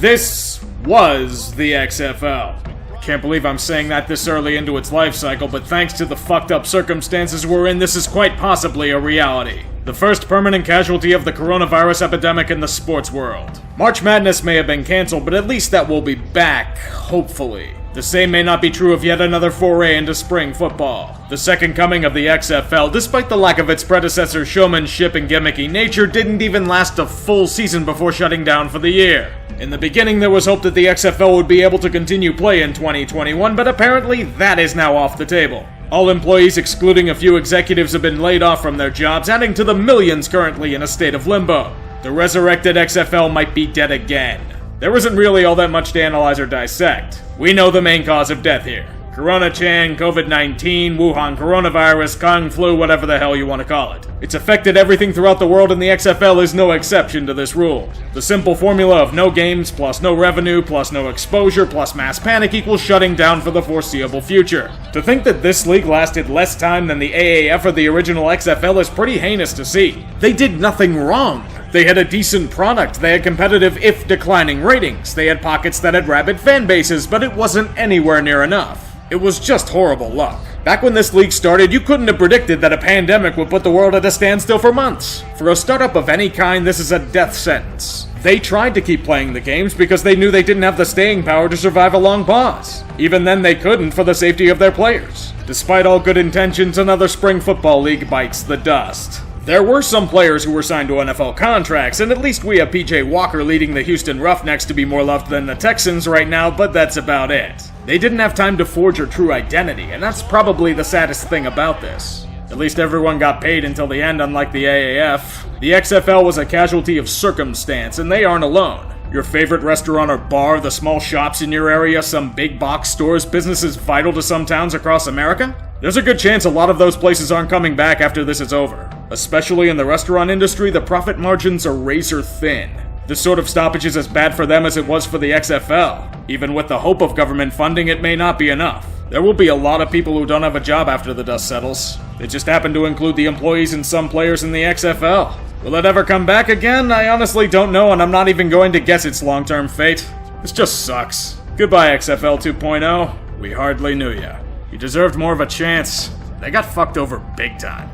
This was the XFL. Can't believe I'm saying that this early into its life cycle, but thanks to the fucked up circumstances we're in, this is quite possibly a reality. The first permanent casualty of the coronavirus epidemic in the sports world. March Madness may have been cancelled, but at least that will be back, hopefully. The same may not be true of yet another foray into spring football. The second coming of the XFL, despite the lack of its predecessor's showmanship and gimmicky nature, didn't even last a full season before shutting down for the year. In the beginning, there was hope that the XFL would be able to continue play in 2021, but apparently that is now off the table. All employees, excluding a few executives, have been laid off from their jobs, adding to the millions currently in a state of limbo. The resurrected XFL might be dead again. There isn't really all that much to analyze or dissect. We know the main cause of death here. Corona-Chan, COVID-19, Wuhan coronavirus, Kung flu, whatever the hell you want to call it. It's affected everything throughout the world, and the XFL is no exception to this rule. The simple formula of no games, plus no revenue, plus no exposure, plus mass panic equals shutting down for the foreseeable future. To think that this league lasted less time than the AAF or the original XFL is pretty heinous to see. They did nothing wrong. They had a decent product, they had competitive if declining ratings, they had pockets that had rabid fan bases, but it wasn't anywhere near enough. It was just horrible luck. Back when this league started, you couldn't have predicted that a pandemic would put the world at a standstill for months. For a startup of any kind, this is a death sentence. They tried to keep playing the games because they knew they didn't have the staying power to survive a long pause. Even then, they couldn't for the safety of their players. Despite all good intentions, another spring football league bites the dust. There were some players who were signed to NFL contracts, and at least we have PJ Walker leading the Houston Roughnecks to be more loved than the Texans right now, but that's about it. They didn't have time to forge a true identity, and that's probably the saddest thing about this. At least everyone got paid until the end, unlike the AAF. The XFL was a casualty of circumstance, and they aren't alone. Your favorite restaurant or bar, the small shops in your area, some big box stores, businesses vital to some towns across America? There's a good chance a lot of those places aren't coming back after this is over. Especially in the restaurant industry, the profit margins are razor thin. This sort of stoppage is as bad for them as it was for the XFL. Even with the hope of government funding, it may not be enough. There will be a lot of people who don't have a job after the dust settles. It just happened to include the employees and some players in the XFL. Will it ever come back again? I honestly don't know, and I'm not even going to guess its long-term fate. This just sucks. Goodbye, XFL 2.0. We hardly knew ya. You deserved more of a chance. They got fucked over big time.